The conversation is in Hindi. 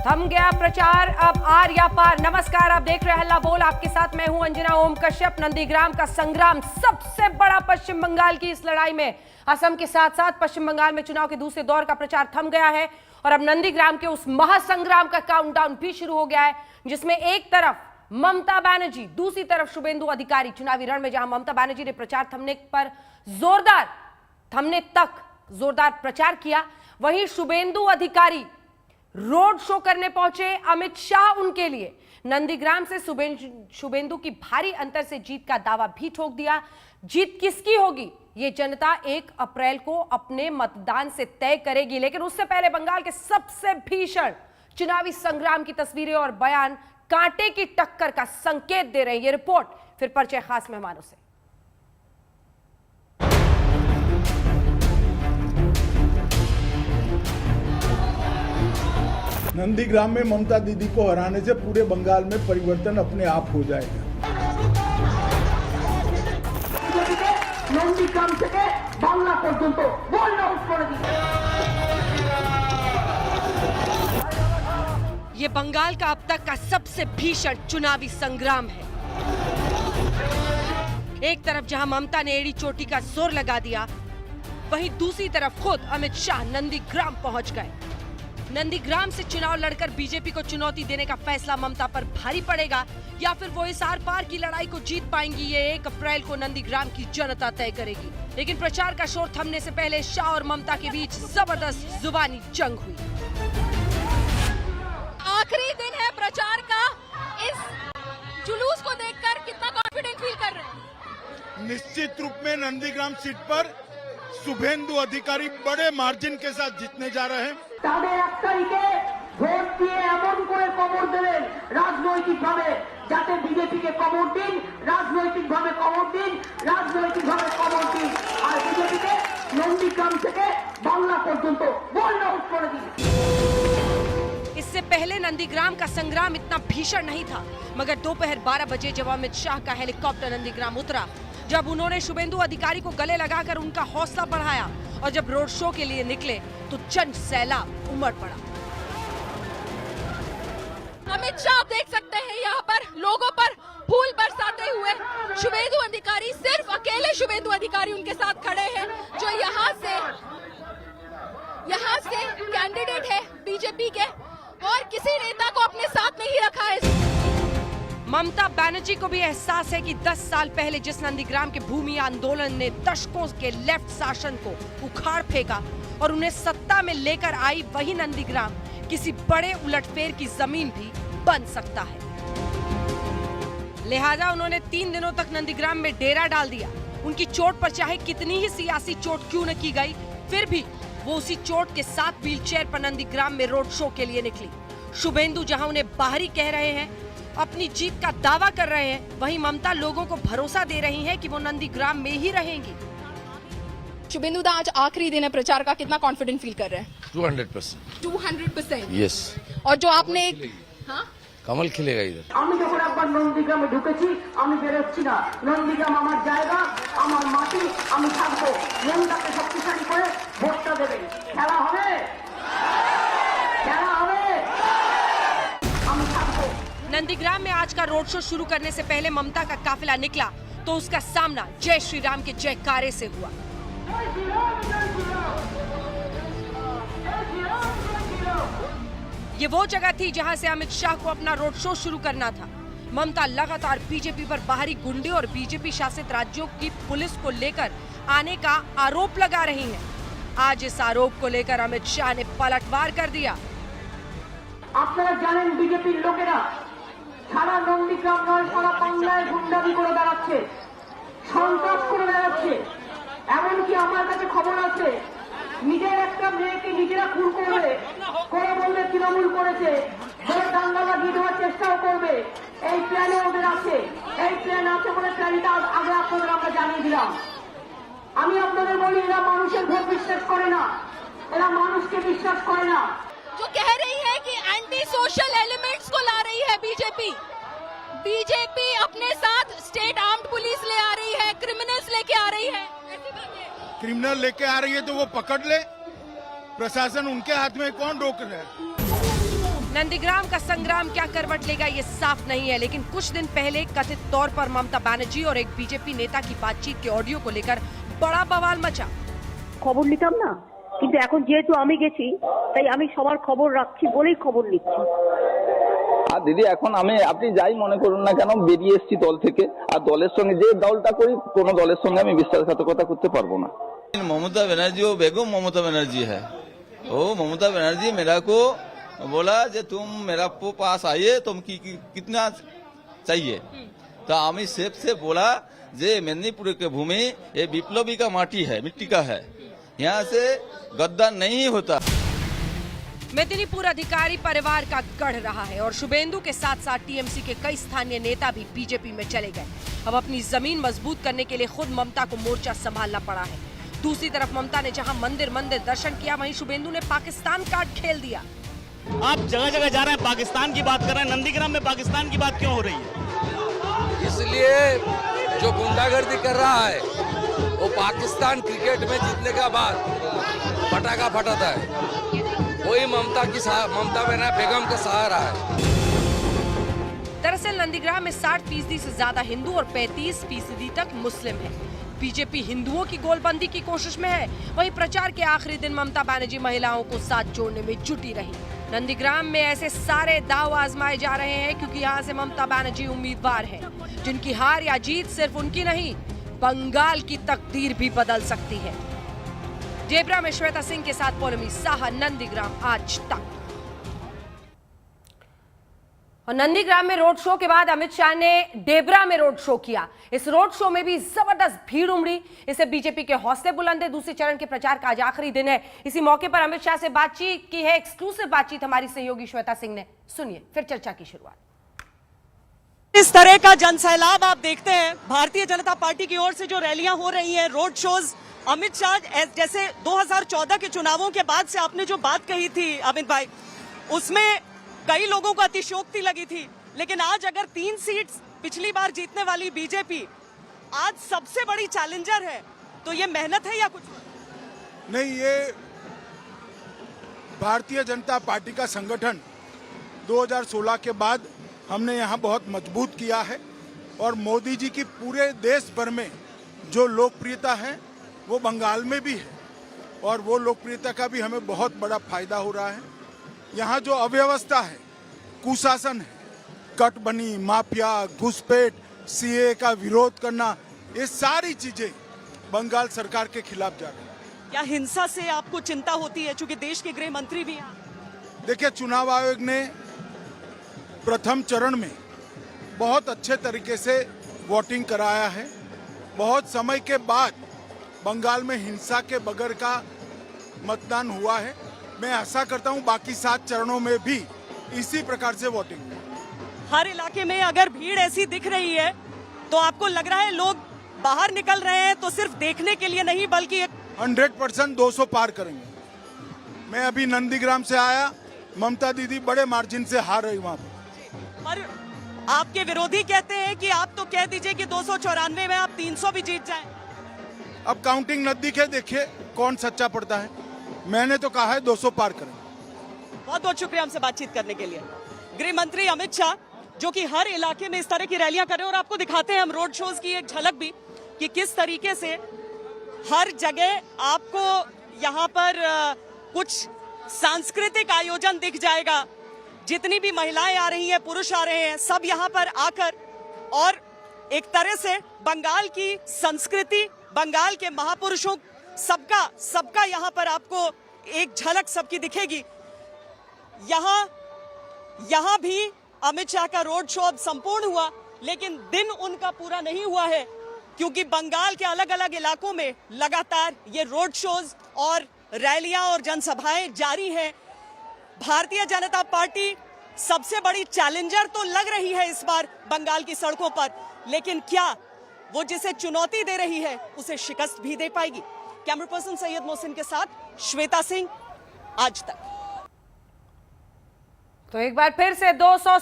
थम गया प्रचार, अब आर या पार। नमस्कार, आप देख रहे हैं हल्ला बोल। आपके साथ मैं हूं अंजना ओम कश्यप। नंदीग्राम का संग्राम सबसे बड़ा पश्चिम बंगाल की इस लड़ाई में असम के साथ साथ पश्चिम बंगाल में चुनाव के दूसरे दौर का प्रचार थम गया है और अब नंदीग्राम के उस महासंग्राम का काउंटडाउन भी शुरू हो गया है, जिसमें एक तरफ ममता बनर्जी, दूसरी तरफ शुभेंदु अधिकारी। चुनावी रण में जहां ममता बनर्जी ने प्रचार थमने तक जोरदार प्रचार किया, वहीं शुभेंदु अधिकारी रोड शो करने पहुंचे। अमित शाह उनके लिए नंदीग्राम से शुभेंदु की भारी अंतर से जीत का दावा भी ठोक दिया। जीत किसकी होगी ये जनता 1 अप्रैल को अपने मतदान से तय करेगी, लेकिन उससे पहले बंगाल के सबसे भीषण चुनावी संग्राम की तस्वीरें और बयान कांटे की टक्कर का संकेत दे रहे हैं। ये रिपोर्ट फिर परिचय खास मेहमानों से। नंदीग्राम में ममता दीदी को हराने से पूरे बंगाल में परिवर्तन अपने आप हो जाएगा। नंदीग्राम से बांग्ला पर्यंत बोल्ड आउट कर दिया। ये बंगाल का अब तक का सबसे भीषण चुनावी संग्राम है। एक तरफ जहां ममता ने एड़ी चोटी का जोर लगा दिया, वहीं दूसरी तरफ खुद अमित शाह नंदीग्राम पहुंच गए। नंदीग्राम से चुनाव लड़कर बीजेपी को चुनौती देने का फैसला ममता पर भारी पड़ेगा या फिर वो इस आर पार की लड़ाई को जीत पाएंगी, ये 1 अप्रैल को नंदीग्राम की जनता तय करेगी। लेकिन प्रचार का शोर थमने से पहले शाह और ममता के बीच जबरदस्त जुबानी जंग हुई। आखिरी दिन है प्रचार का, इस जुलूस को देखकर कितना कॉन्फिडेंट फील कर रहे हैं? निश्चित रूप में नंदीग्राम सीट पर शुभेंदु अधिकारी बड़े मार्जिन के साथ जीतने जा रहे हैं। তাদের 1 তারিখে ভোট দিয়ে এমন করে কবর দেবেন রাজনৈতিকভাবে, যাতে বিজেপিকে কবর দিন, রাজনৈতিকভাবে কবর দিন, রাজনৈতিকভাবে কবর দিন, আর বিজেপিকে নন্দীগ্রাম থেকে বাংলা পর্যন্ত বোল্ড আউট করে দিন। इससे पहले नंदीग्राम का संग्राम इतना भीषण नहीं था, मगर दोपहर 12 बजे जब अमित शाह का हेलीकॉप्टर नंदीग्राम उतरा, जब उन्होंने शुभेंदु अधिकारी को गले लगाकर उनका हौसला बढ़ाया और जब रोड शो के लिए निकले तो जन सैलाब उमड़ पड़ा। अमित शाह देख सकते हैं यहाँ पर लोगों पर फूल बरसाते हुए। शुभेंदु अधिकारी, सिर्फ अकेले शुभेंदु अधिकारी उनके साथ खड़े हैं, जो यहाँ से कैंडिडेट है बीजेपी के, और किसी नेता को अपने साथ नहीं रखा है। ममता बनर्जी को भी एहसास है कि 10 साल पहले जिस नंदीग्राम के भूमि आंदोलन ने दशकों के लेफ्ट शासन को उखाड़ फेंका और उन्हें सत्ता में लेकर आई, वही नंदीग्राम किसी बड़े उलटफेर की जमीन भी बन सकता है। लिहाजा उन्होंने 3 दिनों तक नंदीग्राम में डेरा डाल दिया। उनकी चोट पर चाहे कितनी ही सियासी चोट क्यों न की गई, फिर भी वो उसी चोट के साथ व्हीलचेयर पर नंदीग्राम में रोड शो के लिए निकली। शुभेंदु जहां उन्हें बाहरी कह रहे हैं, अपनी जीत का दावा कर रहे हैं, वहीं ममता लोगों को भरोसा दे रही हैं कि वो नंदीग्राम में ही रहेंगी। शुभेंदु दा, आज आखिरी दिन है प्रचार का, कितना कॉन्फिडेंट फील कर रहे हैं? 200%। 200%? यस। और जो आपने हाँ कमल खिलेगा इधर। আমি যখন একবার নন্দীগ্রামে ঢুকেছি, আমি বেরোচ্ছি না। নন্দীগ্রাম আমার জায়গা, আমার মাটি, আমি থাকবো। মনটাকে শক্তিশালী করে ভোটটা দেবেন। খেলা হবে, খেলা হবে, আমি থাকবো। नंदीग्राम में आज का रोड शो शुरू करने से पहले ममता का काफिला निकला तो उसका सामना जय श्री राम के जयकारे से हुआ। ये वो जगह थी जहां से अमित शाह को अपना रोड शो शुरू करना था। ममता लगातार बीजेपी पर बाहरी गुंडे और बीजेपी शासित राज्यों की पुलिस को लेकर आने का आरोप लगा रही हैं। आज इस आरोप को लेकर अमित शाह ने पलटवार कर दिया। আপনারা জানেন বিজেপির লোকেরা সারা নন্দীগ্রাম নয়, সারা বাংলায় গুন্ডামি করে বেড়াচ্ছে, সন্ত্রাস করে বেড়াচ্ছে। এমনকি আমার কাছে খবর আছে, নিজের একটা মেয়েকে নিজেরা খুন করবে, করে বলবে তৃণমূল করেছে, বলে দাঙ্গা লাগিয়ে দেওয়ার চেষ্টাও করবে। এই প্ল্যানে ওদের আছে, এই প্ল্যান আছে বলে প্ল্যানটা আগে আপনাদের আমরা জানিয়ে দিলাম। আমি আপনাদের বলি, এরা মানুষের ভোট বিশ্বাস করে না, এরা মানুষকে বিশ্বাস করে না। जो कह रही है कि एंटी सोशल एलिमेंट्स को ला रही है बीजेपी अपने साथ स्टेट आर्म्ड पुलिस ले आ रही है, क्रिमिनल्स लेके आ रही है। क्रिमिनल लेके आ रही है तो वो पकड़ ले, प्रशासन उनके हाथ में, कौन रोक रहा है? नंदीग्राम का संग्राम क्या करवट लेगा ये साफ नहीं है, लेकिन कुछ दिन पहले कथित तौर पर ममता बनर्जी और एक बीजेपी नेता की बातचीत के ऑडियो को लेकर बड़ा बवाल मचा। খবর নিতাম না, কিন্তু এখন যেহেতু আমি গেছি তাই আমি সবার খবর রাখছি বলেই খবর নিচ্ছি। আর দিদি এখন আপনি যাই মনে করুন না কেন বেরিয়ে এসেছি দল থেকে, আর দলের সঙ্গে যে দলটা করি কোনো দলের সঙ্গে আমি বিশ্বাসঘাতকতা করতে পারবো না। ममता बनर्जी वो बेगम ममता बनर्जी है। वो ममता बनर्जी मेरा को बोला जे तुम मेरा पास आइए, तुम कितना चाहिए, तो हमें सेफ से बोला जे मेदिनीपुर के भूमि ये विप्लवी का माटी है, मिट्टी का है, यहाँ से गद्दार नहीं होता। मेदिनीपुर अधिकारी परिवार का गढ़ रहा है और शुभेंदु के साथ साथ टीएमसी के कई स्थानीय नेता भी बीजेपी में चले गए। अब अपनी जमीन मजबूत करने के लिए खुद ममता को मोर्चा संभालना पड़ा है। दूसरी तरफ ममता ने जहां मंदिर मंदिर दर्शन किया, वहीं शुभेंदु ने पाकिस्तान कार्ड खेल दिया। आप जगह जगह जा रहे हैं, पाकिस्तान की बात कर रहे हैं, नंदीग्राम में पाकिस्तान की बात क्यों हो रही है? इसलिए जो गुंडागर्दी कर रहा है वो पाकिस्तान क्रिकेट में जीतने के बाद पटाखा फटाता है, वही ममता बेगम का सहारा है। दरअसल नंदीग्राम में 60% से ज्यादा हिंदू और 35% तक मुस्लिम है। बीजेपी हिंदुओं की गोलबंदी की कोशिश में है, वहीं प्रचार के आखिरी दिन ममता बनर्जी महिलाओं को साथ जोड़ने में जुटी रही। नंदीग्राम में ऐसे सारे दाव आजमाए जा रहे हैं क्योंकि यहाँ से ममता बनर्जी उम्मीदवार हैं, जिनकी हार या जीत सिर्फ उनकी नहीं, बंगाल की तकदीर भी बदल सकती है। डेबरा में श्वेता सिंह के साथ पौलमी साहा, नंदीग्राम आज तक। और नंदीग्राम में रोड शो के बाद अमित शाह ने डेबरा में रोड शो किया। इस रोड शो में भी जबरदस्त भीड़ उमड़ी। इससे बीजेपी के हौसले बुलंद है। दूसरे चरण के प्रचार का आज आखिरी दिन है। इसी मौके पर अमित शाह से बातचीत की है, एक्सक्लूसिव बातचीत हमारी सहयोगी श्वेता सिंह ने। सुनिए, फिर चर्चा की शुरुआत। इस तरह का जनसैलाब आप देखते हैं। भारतीय जनता पार्टी की ओर से जो रैलियां हो रही हैं, रोड शोज, अमित शाह जैसे 2014 के चुनावों के बाद से आपने जो बात कही थी अमित भाई, उसमें कई लोगों को अतिशयोक्ति लगी थी, लेकिन आज अगर 3 सीट्स पिछली बार जीतने वाली बीजेपी आज सबसे बड़ी चैलेंजर है, तो ये मेहनत है या कुछ नहीं? ये भारतीय जनता पार्टी का संगठन 2016 के बाद हमने यहाँ बहुत मजबूत किया है और मोदी जी की पूरे देश भर में जो लोकप्रियता है वो बंगाल में भी है और वो लोकप्रियता का भी हमें बहुत बड़ा फायदा हो रहा है। यहाँ जो अव्यवस्था है, कुशासन है, कटबनी, माफिया, घुसपैठ, सीए का विरोध करना, ये सारी चीजें बंगाल सरकार के खिलाफ जा रही है। क्या हिंसा से आपको चिंता होती है, चूंकि देश के गृह मंत्री भी हैं? देखिए, चुनाव आयोग ने प्रथम चरण में बहुत अच्छे तरीके से वोटिंग कराया है। बहुत समय के बाद बंगाल में हिंसा के बगैर का मतदान हुआ है। मैं आशा करता हूं बाकी 7 चरणों में भी इसी प्रकार से वोटिंग हो। हर इलाके में अगर भीड़ ऐसी दिख रही है तो आपको लग रहा है लोग बाहर निकल रहे हैं तो सिर्फ देखने के लिए नहीं, बल्कि 100% 200 पार करेंगे। मैं अभी नंदीग्राम से आया, ममता दीदी बड़े मार्जिन से हार रही वहां पर आपके विरोधी कहते हैं कि आप तो कह दीजिए कि 294 में आप 300 भी जीत जाएं। अब काउंटिंग नजदीक है, देखिए कौन सच्चा पड़ता है। मैंने तो कहा है 200 पार करेंगे। बहुत बहुत शुक्रिया हमसे बातचीत करने के लिए। गृह मंत्री अमित शाह जो कि हर इलाके में इस तरह की रैलियां कर रहे हैं, और आपको दिखाते हैं हम रोड शोज की एक झलक भी कि किस तरीके से हर जगह आपको यहाँ पर कुछ सांस्कृतिक आयोजन दिख जाएगा। जितनी भी महिलाएं आ रही हैं, पुरुष आ रहे हैं, सब यहाँ पर आकर और एक तरह से बंगाल की संस्कृति, बंगाल के महापुरुषों, सबका यहाँ पर आपको एक झलक सबकी दिखेगी। यहाँ भी अमित शाह का रोड शो अब संपूर्ण हुआ, लेकिन दिन उनका पूरा नहीं हुआ है, क्योंकि बंगाल के अलग अलग इलाकों में लगातार ये रोड शोज और रैलियां और जनसभाएं जारी हैं। भारतीय जनता पार्टी सबसे बड़ी चैलेंजर तो लग रही है इस बार बंगाल की सड़कों पर, लेकिन क्या वो जिसे चुनौती दे रही है उसे शिकस्त भी दे पाएगी? कैमरा पर्सन सैयद मोहसिन के साथ श्वेता सिंह, आज तक। तो एक बार फिर से 200